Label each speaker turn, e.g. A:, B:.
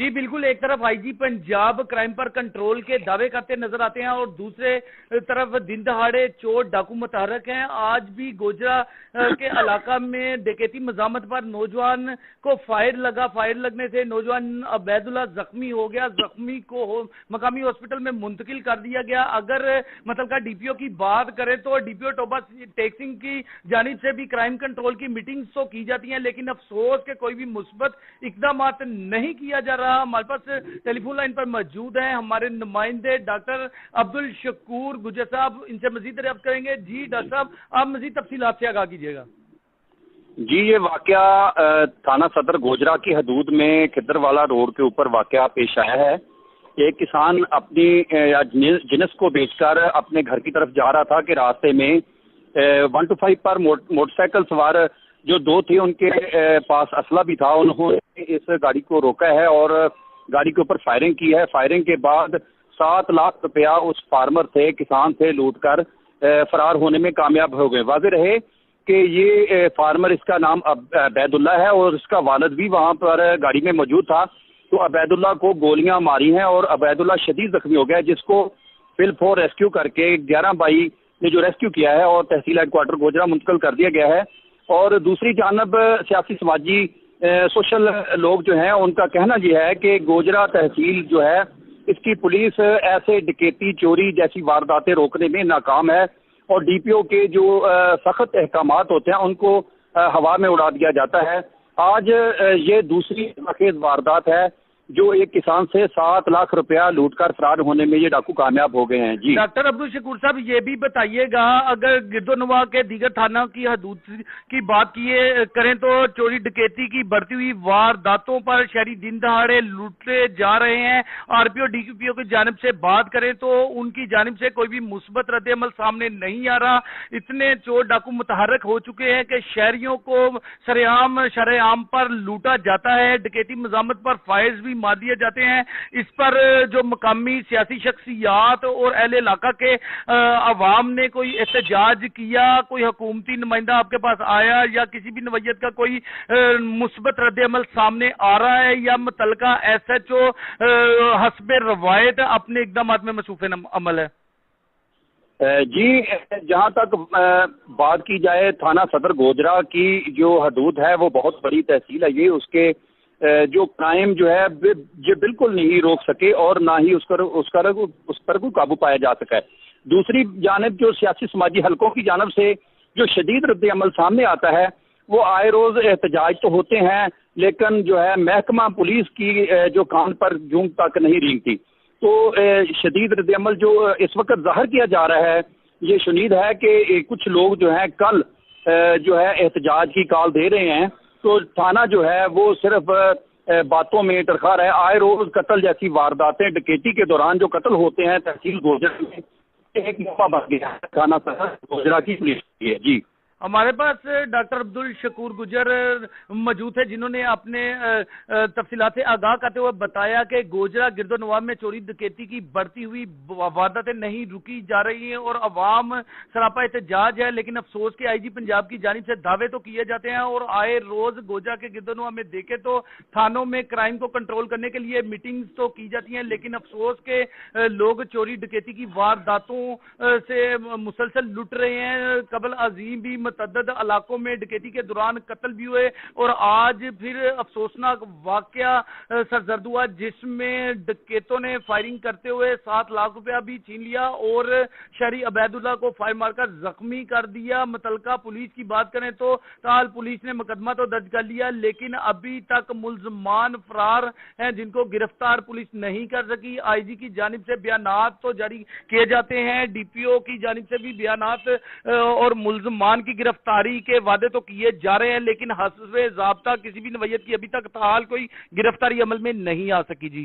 A: जी बिल्कुल, एक तरफ आईजी पंजाब क्राइम पर कंट्रोल के दावे करते नजर आते हैं और दूसरे तरफ दिन दहाड़े चोर डाकू मुतहरक हैं। आज भी गोजरा के इलाका में डकैती मजामत पर नौजवान को फायर लगा। फायर लगने से नौजवान अबैदुल्ला जख्मी हो गया। जख्मी को मकामी हॉस्पिटल में मुंतकिल कर दिया गया। अगर मतलब डीपीओ की बात करें तो डीपीओ टोबा टेक सिंह की जानिब से भी क्राइम कंट्रोल की मीटिंग्स तो की जाती हैं, लेकिन अफसोस के कोई भी मुस्बत इकदामात नहीं किया जा रहा। हमारे पास टेलीफोन लाइन पर मौजूद हैं हमारे नुमाइंदे डॉक्टर अब्दुल शकूर गुजर साहब, इनसे मजीद दरियाफ्त करेंगे। जी डॉक्टर साहब, आप मजीद तफसीलात से आगाह कीजिएगा।
B: जी, ये वाकया थाना सदर गोजरा की हदूद में खिदरवाला रोड के ऊपर वाकया पेश आया है। एक किसान अपनी जिनस को बेचकर अपने घर की तरफ जा रहा था कि रास्ते में 125 पर मोटरसाइकिल सवार जो दो थे, उनके पास असला भी था। उन्होंने इस गाड़ी को रोका है और गाड़ी के ऊपर फायरिंग की है। फायरिंग के बाद 7 लाख रुपया उस फार्मर से, किसान से लूटकर फरार होने में कामयाब हो गए। वाज़ेह रहे कि ये फार्मर, इसका नाम अबैदुल्ला है और इसका वालिद भी वहाँ पर गाड़ी में मौजूद था। तो अबैदुल्ला को गोलियां मारी हैं और अबैदुल्ला शदीद जख्मी हो गया, जिसको फिल फोर रेस्क्यू करके 11 बाई ने जो रेस्क्यू किया है और तहसील हेडक्वार्टर गोजरा मुंतकिल कर दिया गया है। और दूसरी जानब सियासी समाजी सोशल लोग जो हैं, उनका कहना यह है कि गोजरा तहसील जो है, इसकी पुलिस ऐसे डकैती चोरी जैसी वारदातें रोकने में नाकाम है और डीपीओ के जो सख्त अहकामात होते हैं उनको हवा में उड़ा दिया जाता है। आज ये दूसरी खेज वारदात है जो एक किसान से 7 लाख रुपया लूटकर फरार होने में ये डाकू कामयाब हो गए हैं। जी
A: डॉक्टर अब्दुल शकूर साहब, ये भी बताइएगा, अगर गिरदोनवा के दीगर थाना की हदूद की बात करें तो चोरी डकैती की बढ़ती हुई वारदातों पर शहरी दिन दहाड़े लूटे जा रहे हैं। आरपीओ डीपीओ की जानिब से बात करें तो उनकी जानिब से कोई भी मुस्बत रद्द-ए-अमल सामने नहीं आ रहा। इतने चोर डाकू मुतहरक हो चुके हैं कि शहरियों को शरेआम पर लूटा जाता है। डकैती मजामत पर फायर्स भी मार दिए जाते हैं। इस पर जो मकामी सियासी शख्सियात और अहले इलाका के अवाम ने कोई एहतजाज किया, कोई हुकूमती नुमाइंदा आपके पास आया या किसी भी नवैयत का कोई मुस्बत रद्द-ए-अमल सामने आ रहा है, या मुतलका एसएचओ हस्बे रवायत अपने इकदामात में मसरूफ अमल है?
B: जी, जहाँ तक बात की जाए थाना सदर गोजरा की जो हदूद है, वो बहुत बड़ी तहसील है। ये उसके जो क्राइम जो है ये बिल्कुल नहीं रोक सके और ना ही उस पर कोई काबू पाया जा सका है। दूसरी जानिब जो सियासी समाजी हलकों की जानिब से जो शदीद रद्द-ए-अमल सामने आता है, वो आए रोज एहतजाज तो होते हैं, लेकिन जो है महकमा पुलिस की जो कान पर जूं तक नहीं रेंगती। तो शदीद रद्द-ए-अमल जो इस वक्त जाहिर किया जा रहा है, ये शुनीद है कि कुछ लोग जो है कल जो है एहतजाज की कॉल दे रहे हैं। तो थाना जो है वो सिर्फ बातों में टरखा रहा है। आए रोज कत्ल जैसी वारदातें, डकैती के दौरान जो कत्ल होते हैं तहसील गोजरा में, एक मौका बन गया है थाना सदर गोजरा की पुलिस की है। जी,
A: हमारे पास डॉक्टर अब्दुल शकूर गुजर मौजूद है, जिन्होंने अपने तफसीलात से आगाह करते हुए बताया कि गोजरा गिरदोनवाब में चोरी डकैती की बढ़ती हुई वारदातें नहीं रुकी जा रही हैं और अवाम सरापा एहतजाज है। लेकिन अफसोस के आईजी पंजाब की जानिब से दावे तो किए जाते हैं और आए रोज गोजरा के गिरदोनवाब में देखे तो थानों में क्राइम को कंट्रोल करने के लिए मीटिंग्स तो की जाती हैं, लेकिन अफसोस के लोग चोरी डकैती की वारदातों से मुसलसल लुट रहे हैं। कबल अजीम भी मुतअद्दिद इलाकों में डकैती के दौरान कत्ल भी हुए और आज फिर अफसोसनाक वाकया सरजर्द हुआ, जिसमें डकैतों ने फायरिंग करते हुए 7 लाख रुपया भी छीन लिया और शहरी अबैदुल्ला को फायर मारकर जख्मी कर दिया। मुतलका पुलिस की बात करें तो ताल पुलिस ने मुकदमा तो दर्ज कर लिया, लेकिन अभी तक मुल्जमान फरार हैं, जिनको गिरफ्तार पुलिस नहीं कर सकी। आईजी की जानिब से बयानात तो जारी किए जाते हैं, डीपीओ की जानिब से भी बयानात और मुल्जमान की गिरफ्तारी के वादे तो किए जा रहे हैं, लेकिन हस्बे ज़ाब्ता किसी भी नवैयत की अभी तक ताल कोई गिरफ्तारी अमल में नहीं आ सकी। जी